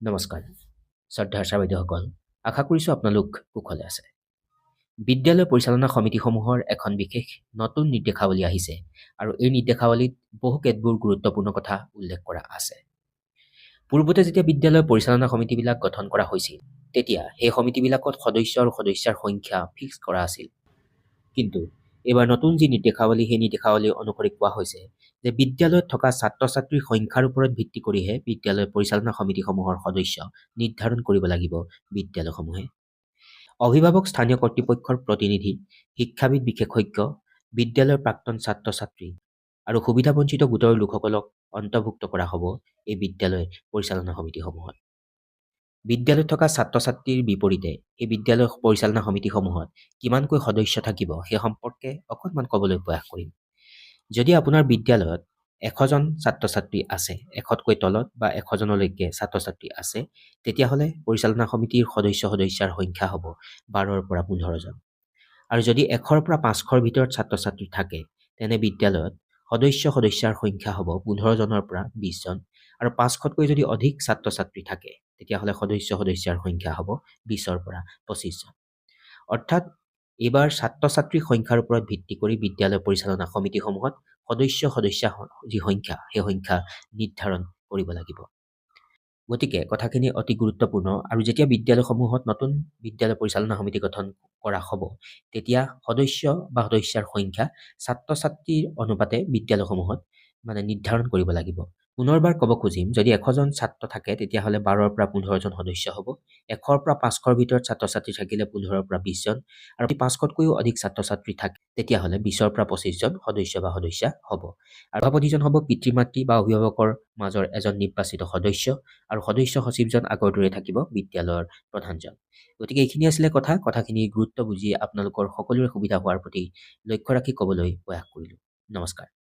নমস্কাৰ শ্ৰদ্ধাৰ ছাৰ-বাইদেউসকল, আশা কৰিছোঁ আপোনালোক কুশলে আছে। বিদ্যালয় পৰিচালনা সমিতিসমূহৰ এখন বিশেষ নতুন নিৰ্দেশাৱলী আহিছে আৰু এই নিৰ্দেশাৱলীত বহুকেতবোৰ গুৰুত্বপূৰ্ণ কথা উল্লেখ কৰা আছে। পূৰ্বতে যেতিয়া বিদ্যালয় পৰিচালনা সমিতিবিলাক গঠন কৰা হৈছিল, তেতিয়া সেই সমিতিবিলাকত সদস্য আৰু সদস্যাৰ সংখ্যা ফিক্স কৰা আছিল। কিন্তু এইবাৰ নতুন যি নিৰ্দেশাৱলী, সেই নিৰ্দেশাৱলী অনুসৰি কোৱা হৈছে যে বিদ্যালয়ত থকা ছাত্ৰ-ছাত্ৰীৰ সংখ্যাৰ ওপৰত ভিত্তি কৰিহে বিদ্যালয় পৰিচালনা সমিতিসমূহৰ সদস্য নিৰ্ধাৰণ কৰিব লাগিব বিদ্যালয়সমূহে। অভিভাৱক, স্থানীয় কৰ্তৃপক্ষৰ প্ৰতিনিধি, শিক্ষাবিদ বিশেষজ্ঞ, বিদ্যালয়ৰ প্ৰাক্তন ছাত্ৰ-ছাত্ৰী আৰু সুবিধাবঞ্চিত গোটৰ লোকসকলক অন্তৰ্ভুক্ত কৰা হ'ব এই বিদ্যালয় পৰিচালনা সমিতিসমূহত। বিদ্যালয়ত থকা ছাত্ৰ-ছাত্ৰীৰ বিপৰীতে এই বিদ্যালয় পৰিচালনা সমিতিসমূহত কিমানকৈ সদস্য থাকিব সেই সম্পৰ্কে অকণমান ক'বলৈ প্ৰয়াস কৰিম। যদি আপোনাৰ বিদ্যালয়ত 100জন ছাত্ৰ-ছাত্ৰী আছে, 100তকৈ তলত বা 100জনলৈকে ছাত্ৰ-ছাত্ৰী আছে, তেতিয়াহ'লে পৰিচালনা সমিতিৰ সদস্যাৰ সংখ্যা হ'ব 12ৰ পৰা 15জন। আৰু যদি 100ৰ পৰা 500ৰ ভিতৰত ছাত্ৰ-ছাত্ৰী থাকে, তেনে বিদ্যালয়ত সদস্যাৰ সংখ্যা হ'ব 15জনৰ পৰা 20জন। আৰু 500তকৈ যদি অধিক ছাত্ৰ-ছাত্ৰী থাকে, তেতিয়াহ'লে সদস্যাৰ সংখ্যা হ'ব 20ৰ পৰা 25জন। অৰ্থাৎ এইবাৰ ছাত্ৰ-ছাত্ৰীৰ সংখ্যাৰ ওপৰত ভিত্তি কৰি বিদ্যালয় পৰিচালনা সমিতিসমূহত সদস্যা যি সংখ্যা, সেই সংখ্যা নিৰ্ধাৰণ কৰিব লাগিব। গতিকে কথাখিনি অতি গুৰুত্বপূৰ্ণ আৰু যেতিয়া বিদ্যালয়সমূহত নতুন বিদ্যালয় পৰিচালনা সমিতি গঠন কৰা হ'ব, তেতিয়া সদস্যাৰ সংখ্যা ছাত্ৰ-ছাত্ৰীৰ অনুপাতে বিদ্যালয়সমূহত নিৰ্ধাৰণ কৰিব লাগিব। পুনৰবাৰ ক'ব খুজিম, যদি 100জন ছাত্ৰ থাকে, তেতিয়াহ'লে 12ৰ পৰা 15জন সদস্য হ'ব। 100ৰ পৰা 500ৰ ভিতৰত ছাত্ৰ-ছাত্ৰী থাকিলে 15ৰ পৰা 20জন, আৰু 500তকৈও অধিক ছাত্ৰ-ছাত্ৰী থাকে, তেতিয়াহ'লে 20ৰ পৰা 25জন সদস্যা হ'ব। আৰু সভাপতিজন হ'ব পিতৃ-মাতৃ বা অভিভাৱকৰ মাজৰ এজন নিৰ্বাচিত সদস্য, আৰু সদস্য সচিবজন আগৰ দৰে থাকিব বিদ্যালয়ৰ প্ৰধানজন। গতিকে এইখিনি আছিলে কথাখিনিৰ গুৰুত্ব বুজি আপোনালোকৰ সকলোৰে সুবিধা হোৱাৰ প্ৰতি লক্ষ্য ৰাখি ক'বলৈ প্ৰয়াস কৰিলোঁ। নমস্কাৰ।